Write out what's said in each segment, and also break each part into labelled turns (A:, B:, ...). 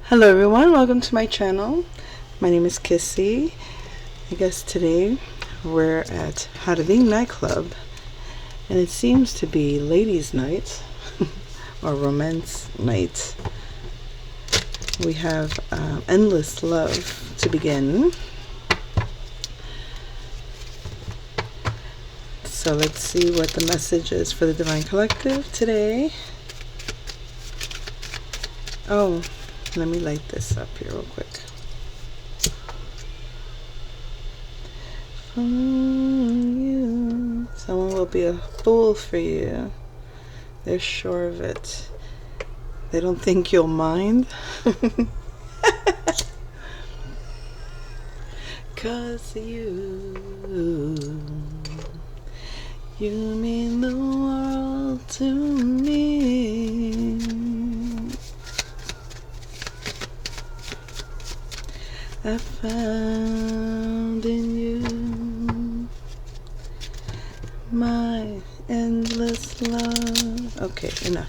A: Hello everyone, welcome to my channel. My name is Kissy. I guess today we're at Jardín nightclub and it seems to be ladies night or romance night. We have Endless Love to begin. So let's see what the message is for the Divine Collective today. Oh, let me light this up here real quick. For you, someone will be a fool for you. They're sure of it. They don't think you'll mind. 'Cause you mean the world to me. I found in you my endless love. Okay, enough.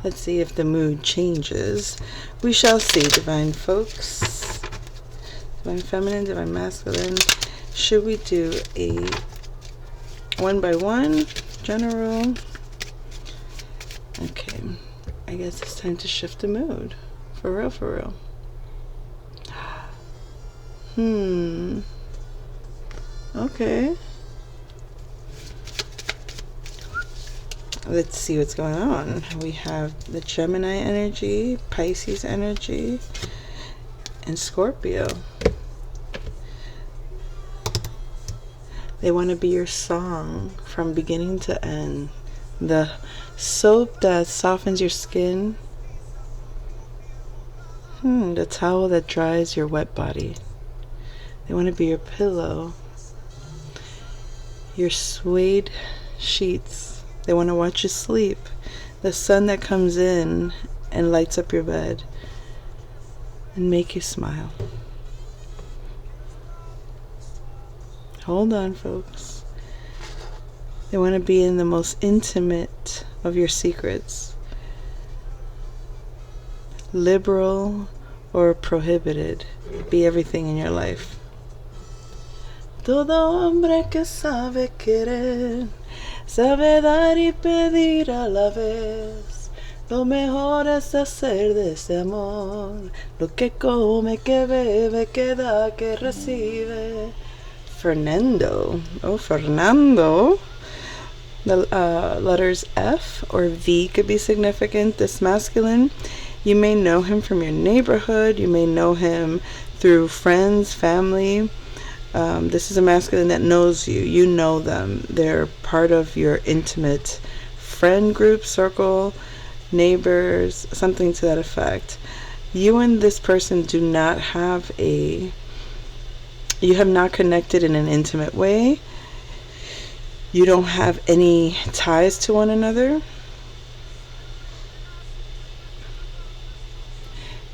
A: Let's see if the mood changes. We shall see, divine folks. Divine feminine, divine masculine. Should we do a one by one general? Okay, I guess it's time to shift the mood. For real, for real. Okay. Let's see what's going on. We have the Gemini energy, Pisces energy, and Scorpio. They want to be your song from beginning to end. The soap that softens your skin. The towel that dries your wet body. They want to be your pillow, your suede sheets. They want to watch you sleep. The sun that comes in and lights up your bed and make you smile. Hold on, folks. They want to be in the most intimate of your secrets. Liberal or prohibited. Be everything in your life. Todo hombre que sabe querer, sabe dar y pedir a la vez. Lo mejor es hacer de ese amor lo que come, que bebe, que da, que recibe. Fernando. Oh, Fernando. The letters F or V could be significant. This masculine, you may know him from your neighborhood. You may know him through friends, family. This is a masculine that knows you. You know them. They're part of your intimate friend group, circle, neighbors, something to that effect. You and this person do not have you have not connected in an intimate way. You don't have any ties to one another.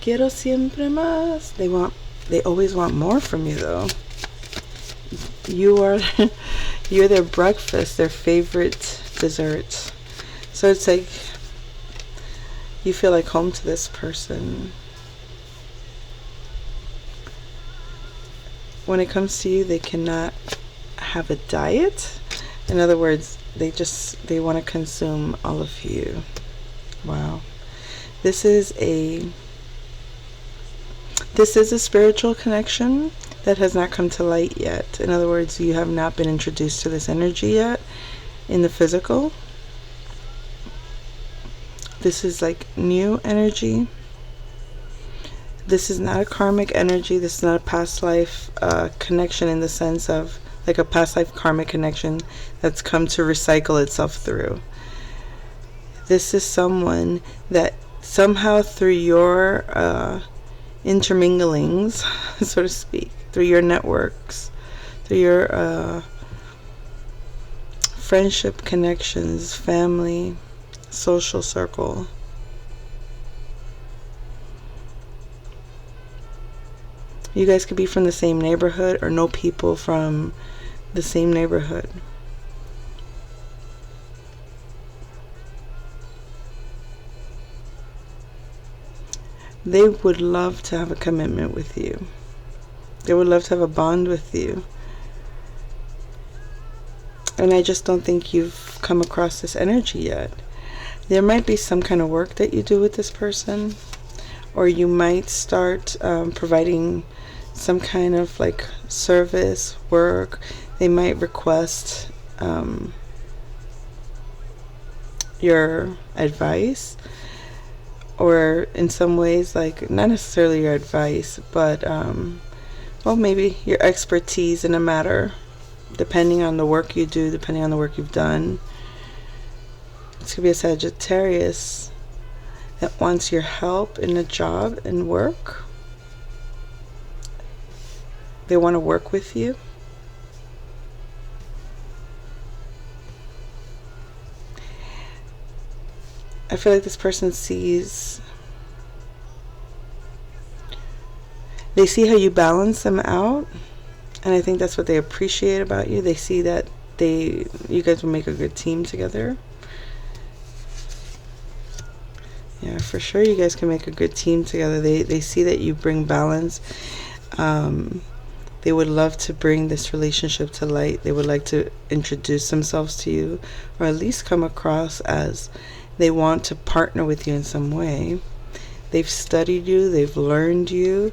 A: Quiero siempre más. They always want more from you though. You're their breakfast, their favorite dessert. So it's like you feel like home to this person. When it comes to you, they cannot have a diet. In other words, they want to consume all of you. Wow. This is a spiritual connection that has not come to light yet. In other words, you have not been introduced to this energy yet in the physical. This is like new energy. This is not a karmic energy. This is not a past life connection in the sense of like a past life karmic connection that's come to recycle itself through. This is someone that somehow through your interminglings, so to speak, through your networks, through your friendship connections, family, social circle, you guys could be from the same neighborhood or know people from the same neighborhood. They would love to have a commitment with you. They would love to have a bond with you. And I just don't think you've come across this energy yet. There might be some kind of work that you do with this person, or you might start providing some kind of like service work. They might request your advice, or in some ways, like not necessarily your advice, but well, maybe your expertise in a matter, depending on the work you do, depending on the work you've done. This could be a Sagittarius that wants your help in a job and work. They want to work with you. I feel like this person sees, they see how you balance them out, and I think that's what they appreciate about you. They see that you guys will make a good team together. Yeah, for sure you guys can make a good team together. They see that you bring balance. They would love to bring this relationship to light. They would like to introduce themselves to you, or at least come across as they want to partner with you in some way. They've studied you. They've learned you.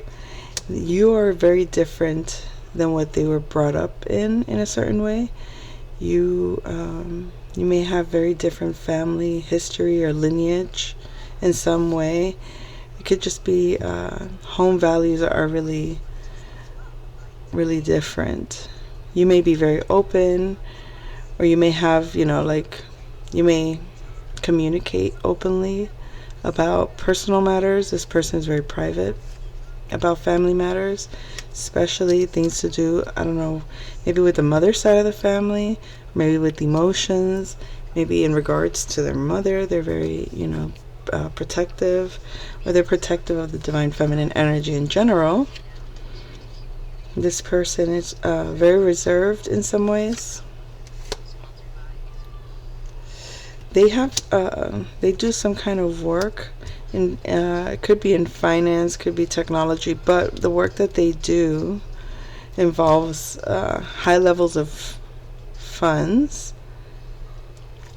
A: You are very different than what they were brought up in a certain way. You may have very different family history or lineage in some way. It could just be home values are really, really different. You may be very open, or you may have, you may communicate openly about personal matters. This person is very private about family matters, especially things to do, I don't know, maybe with the mother side of the family, maybe with emotions, maybe in regards to their mother. They're very, protective, or they're protective of the divine feminine energy in general. This person is very reserved in some ways. They do some kind of work, and it could be in finance, could be technology, but the work that they do involves high levels of funds,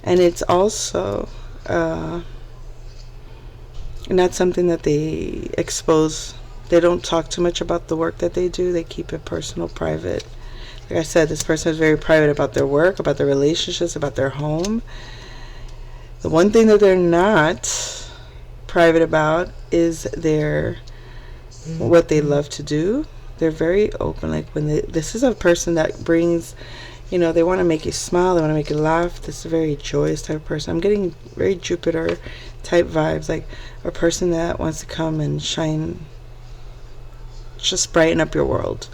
A: and it's also not something that they expose. They don't talk too much about the work that they do. They keep it personal, private. Like I said, this person is very private about their work, about their relationships, about their home. The one thing that they're not private about is what they love to do. They're very open. Like this is a person that brings, they want to make you smile. They want to make you laugh. This is a very joyous type of person. I'm getting very Jupiter type vibes, like a person that wants to come and shine, just brighten up your world.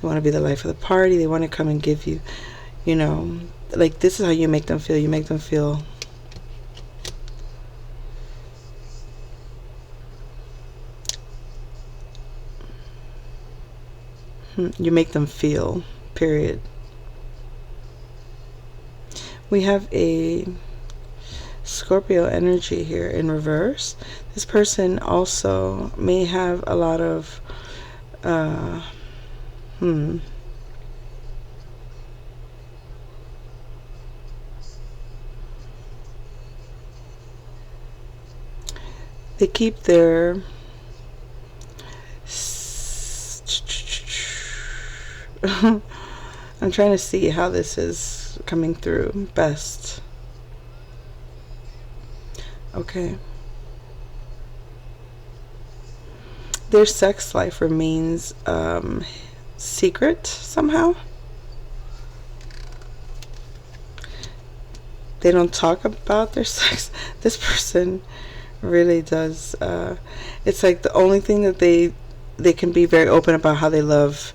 A: They want to be the life of the party. They want to come and give you, like this is how you make them feel. You make them feel period. We have a Scorpio energy here in reverse. This person also may have a lot of they keep their I'm trying to see how this is coming through best. Okay. Their sex life remains secret somehow. They don't talk about their sex. This person really does. It's like the only thing that they can be very open about how they love.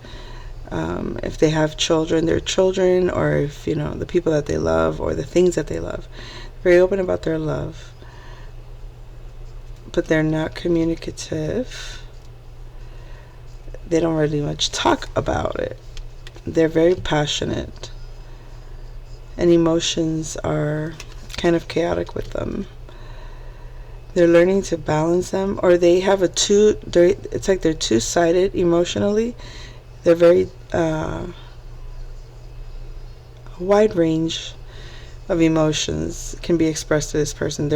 A: If they have children, their children, or if the people that they love, or the things that they love. Very open about their love, but they're not communicative. They don't really much talk about it. They're very passionate, and emotions are kind of chaotic with them. They're learning to balance them, or they have it's like they're two-sided emotionally. They're very wide range of emotions can be expressed to this person.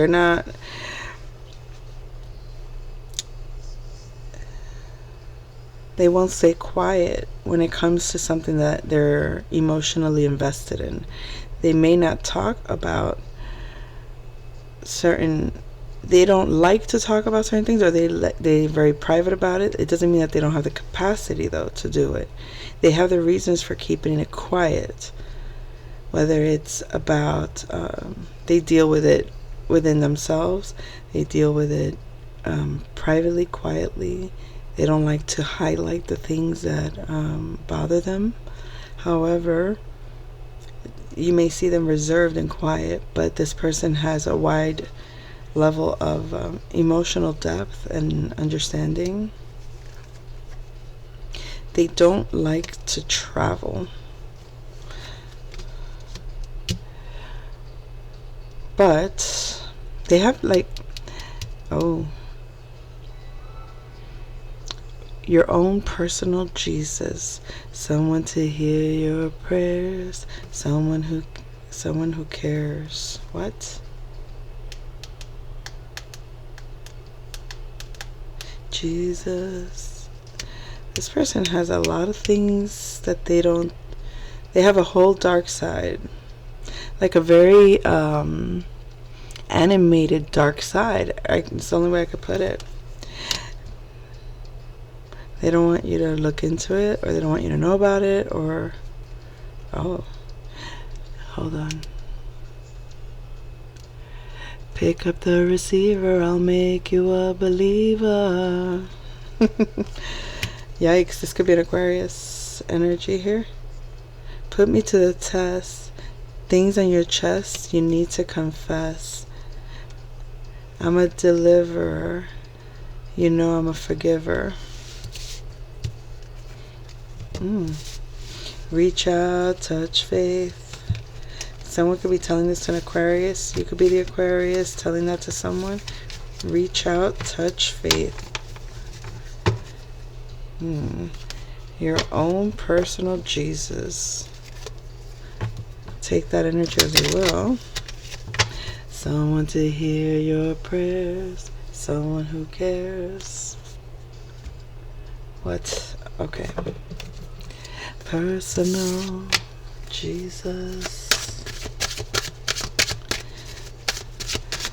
A: They won't stay quiet when it comes to something that they're emotionally invested in. They may not talk about they don't like to talk about certain things, or they're very private about it. It doesn't mean that they don't have the capacity, though, to do it. They have the reasons for keeping it quiet. Whether it's about they deal with it within themselves, they deal with it privately, quietly. They don't like to highlight the things that bother them. However, you may see them reserved and quiet, but this person has a wide level of emotional depth and understanding. They don't like to travel, but they have your own personal Jesus, someone to hear your prayers, someone who cares. What? Jesus. This person has a lot of things that they have a whole dark side, like a very animated dark side. It's the only way I could put it. They don't want you to look into it, or they don't want you to know about it, or hold on. Pick up the receiver, I'll make you a believer. Yikes, this could be an Aquarius energy here. Put me to the test. Things on your chest you need to confess. I'm a deliverer. You know I'm a forgiver. Reach out, touch faith. Someone could be telling this to an Aquarius. You could be the Aquarius telling that to someone. Reach out, touch faith. Your own personal Jesus. Take that energy as you will. Someone to hear your prayers. Someone who cares. What? Okay. Personal Jesus.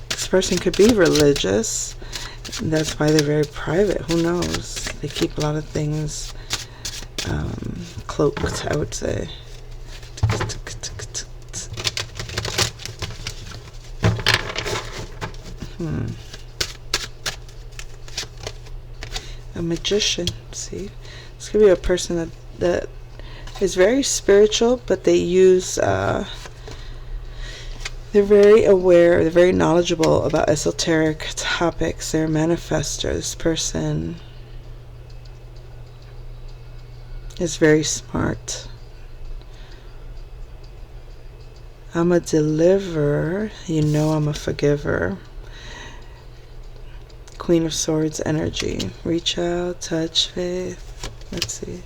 A: This person could be religious. That's why they're very private. Who knows? They keep a lot of things cloaked, I would say. A magician. See, this could be a person that is very spiritual, but they use they're very aware, they're very knowledgeable about esoteric topics. They're a manifester. This person is very smart. I'm a deliverer. You know I'm a forgiver. Queen of Swords energy. Reach out, touch faith. Let's see.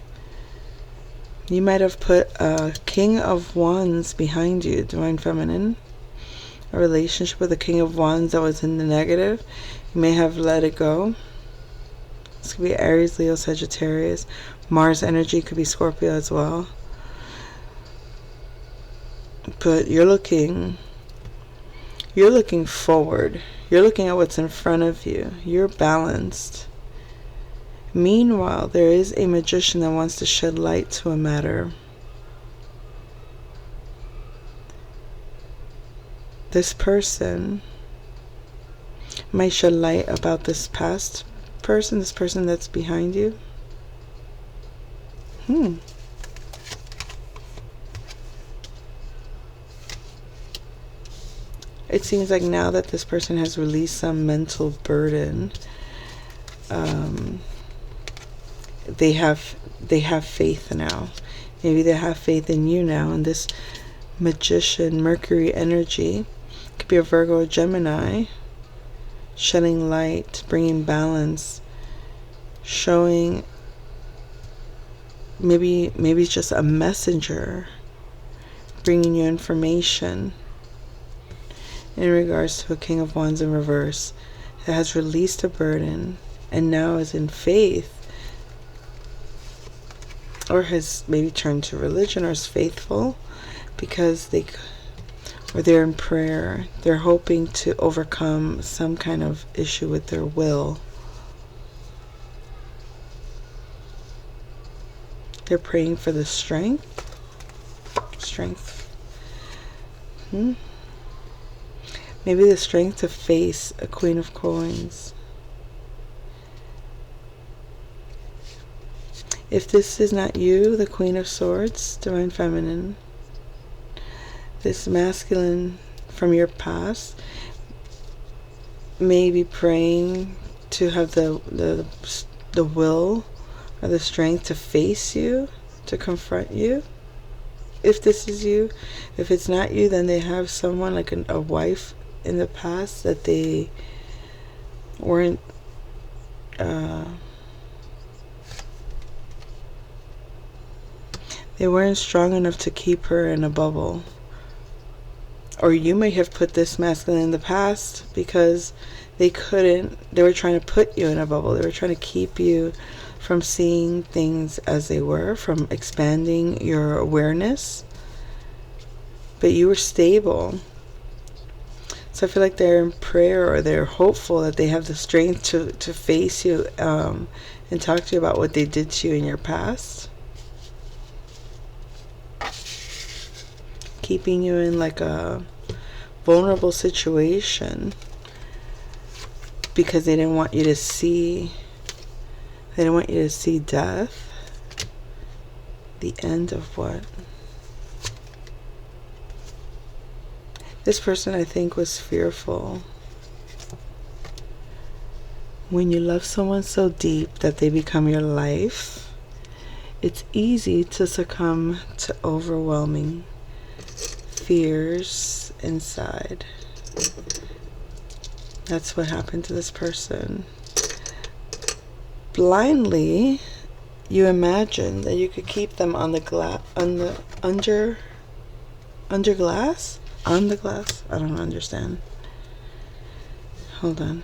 A: You might have put a King of Wands behind you, Divine Feminine. A relationship with a King of Wands that was in the negative. You may have let it go. This could be Aries, Leo, Sagittarius. Mars energy could be Scorpio as well. But you're looking forward. You're looking at what's in front of you. You're balanced. Meanwhile, there is a magician that wants to shed light to a matter. This person might shed light about this past person, this person that's behind you. It seems like now that this person has released some mental burden, they have faith now. Maybe they have faith in you now. And this magician, Mercury energy, could be a Virgo or Gemini, shedding light, bringing balance, showing, maybe it's just a messenger bringing you information in regards to a King of Wands in reverse that has released a burden and now is in faith, or has maybe turned to religion, or is faithful because they're in prayer. They're hoping to overcome some kind of issue with their will. They're praying for the strength. Maybe the strength to face a Queen of Coins. If this is not you, the Queen of Swords, Divine Feminine, this masculine from your past may be praying to have the will or the strength to face you, to confront you. If this is you. If it's not you, then they have someone like a wife in the past that they weren't strong enough to keep her in a bubble. Or you may have put this masculine in the past because they were trying to put you in a bubble. They were trying to keep you from seeing things as they were, from expanding your awareness. But you were stable. So I feel like they're in prayer, or they're hopeful that they have the strength to face you and talk to you about what they did to you in your past. Keeping you in like a vulnerable situation because they didn't want you to see death. The end of what? This person, I think, was fearful. When you love someone so deep that they become your life, it's easy to succumb to overwhelming fears inside. That's what happened to this person. Blindly, you imagine that you could keep them on the glass, under glass, on the glass. I don't understand. Hold on.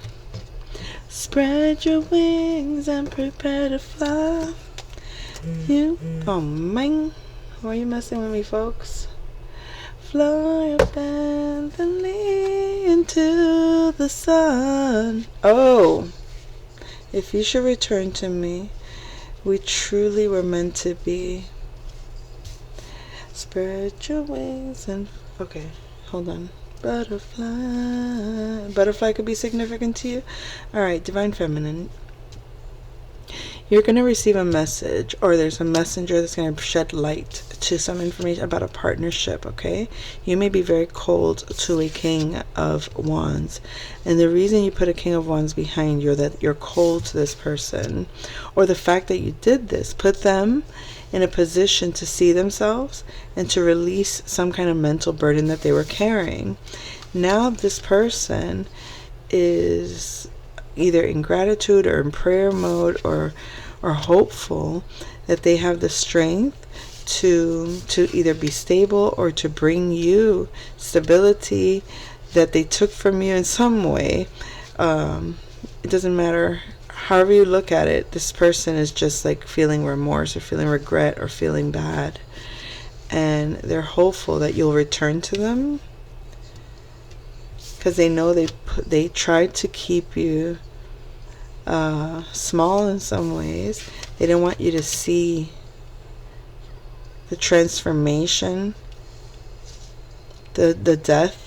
A: Spread your wings and prepare to fly. Oh man, why are you messing with me, folks? Fly abandonedly into the sun. Oh, if you should return to me, we truly were meant to be. Spread your wings and... Okay, hold on. Butterfly. Butterfly could be significant to you. Alright, Divine Feminine. You're going to receive a message, or there's a messenger that's going to shed light to some information about a partnership, okay? You may be very cold to a King of Wands. And the reason you put a King of Wands behind you, that you're cold to this person, or the fact that you did this, put them in a position to see themselves and to release some kind of mental burden that they were carrying. Now this person is either in gratitude or in prayer mode, or hopeful that they have the strength to either be stable or to bring you stability that they took from you in some way. It doesn't matter. However you look at it, this person is just like feeling remorse or feeling regret or feeling bad. And they're hopeful that you'll return to them, because they know they tried to keep you small in some ways. They didn't want you to see the transformation, the death.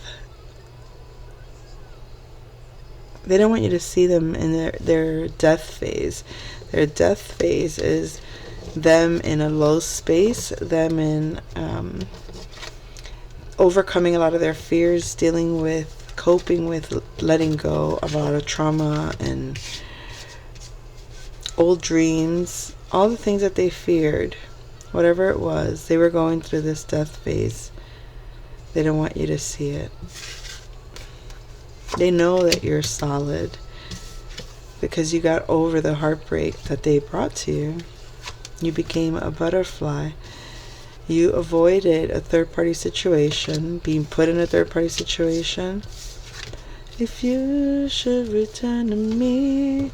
A: They don't want you to see them in their death phase. Their death phase is them in a low space, them in overcoming a lot of their fears, coping with letting go of a lot of trauma and old dreams, all the things that they feared, whatever it was, they were going through this death phase. They don't want you to see it. They know that you're solid. because you got over the heartbreak that they brought to you. You became a butterfly. You avoided a third-party situation, being put in a third-party situation. If you should return to me.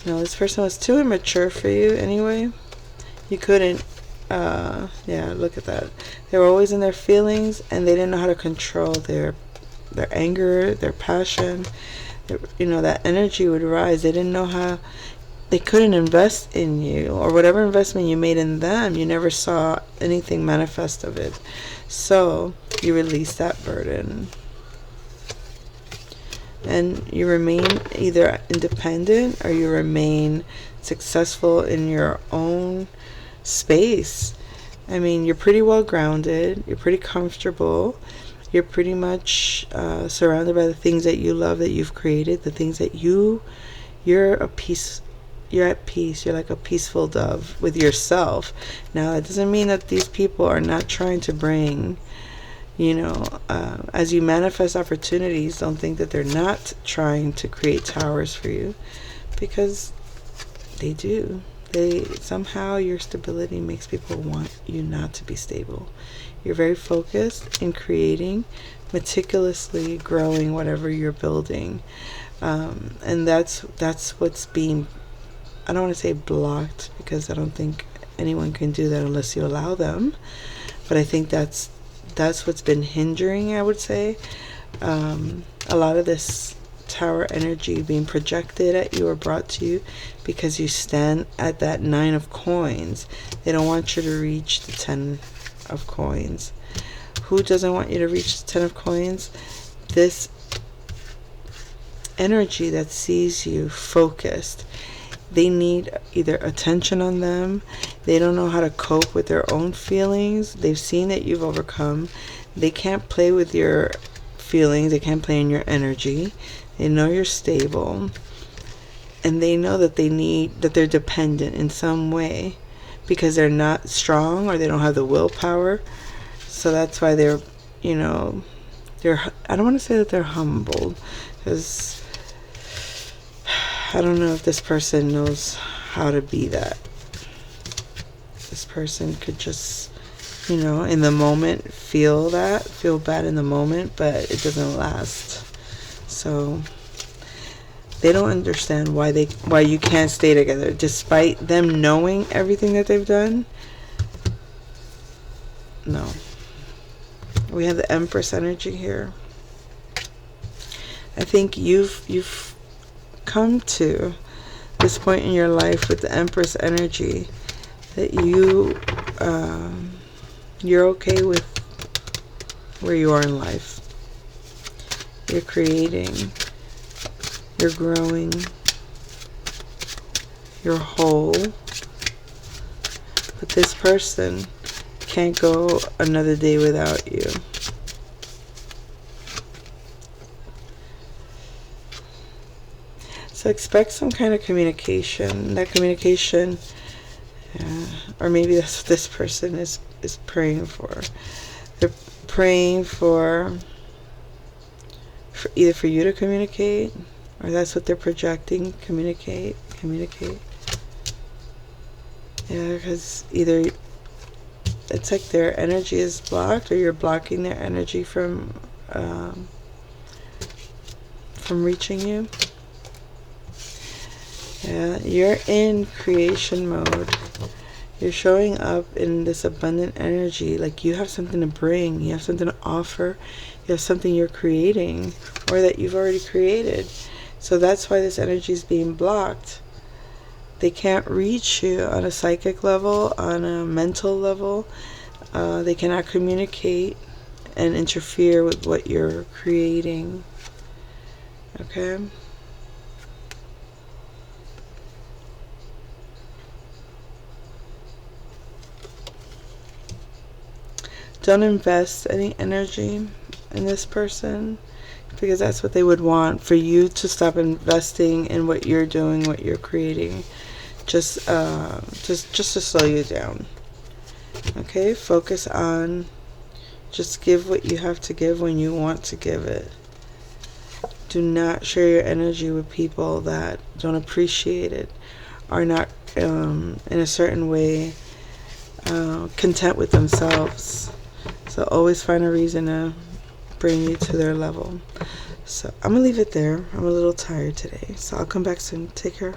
A: No, this person was too immature for you anyway. You couldn't, yeah, look at that. They were always in their feelings, and they didn't know how to control their anger, their passion. You know, that energy would rise. They didn't know how, they couldn't invest in you, or whatever investment you made in them, you never saw anything manifest of it. So you release that burden. And you remain either independent or you remain successful in your own space. I mean, you're pretty well grounded. You're pretty comfortable. You're pretty much surrounded by the things that you love, that you've created, the things that you're at peace. You're like a peaceful dove with yourself. Now, that doesn't mean that these people are not trying to bring, as you manifest opportunities, don't think that they're not trying to create towers for you, because they do. Somehow your stability makes people want you not to be stable. You're very focused in creating, meticulously growing whatever you're building, and that's what's being, I don't want to say blocked, because I don't think anyone can do that unless you allow them, but I think that's what's been hindering, I would say. A lot of this tower energy being projected at you or brought to you because you stand at that 9 of coins. They don't want you to reach the 10 of coins. Who doesn't want you to reach the 10 of coins? This energy that sees you focused. They need either attention on them. They don't know how to cope with their own feelings. They've seen that you've overcome. They can't play with your feelings. They can't play in your energy. They know you're stable. And they know that they're dependent in some way because they're not strong or they don't have the willpower. So that's why they're, I don't want to say that they're humbled, because I don't know if this person knows how to be that. This person could just, in the moment feel bad in the moment, but it doesn't last. So they don't understand why you can't stay together, despite them knowing everything that they've done. No. We have the Empress energy here. I think you've come to this point in your life with the Empress energy that you're okay with where you are in life. You're creating, you're growing, you're whole, but this person can't go another day without you. So expect some kind of communication. That communication, or maybe that's what this person is praying for. They're praying for either for you to communicate, or that's what they're projecting. Communicate. Yeah, because either it's like their energy is blocked, or you're blocking their energy from reaching you. Yeah, you're in creation mode. You're showing up in this abundant energy, like you have something to bring, you have something to offer, you have something you're creating, or that you've already created. So that's why this energy is being blocked. They can't reach you on a psychic level, on a mental level. They cannot communicate and interfere with what you're creating. Okay? Don't invest any energy in this person, because that's what they would want, for you to stop investing in what you're doing, what you're creating, just to slow you down. Okay, focus on just give what you have to give when you want to give it. Do not share your energy with people that don't appreciate it, are not in a certain way content with themselves. So always find a reason to bring you to their level. So I'm gonna leave it there. I'm a little tired today, so I'll come back soon. Take care.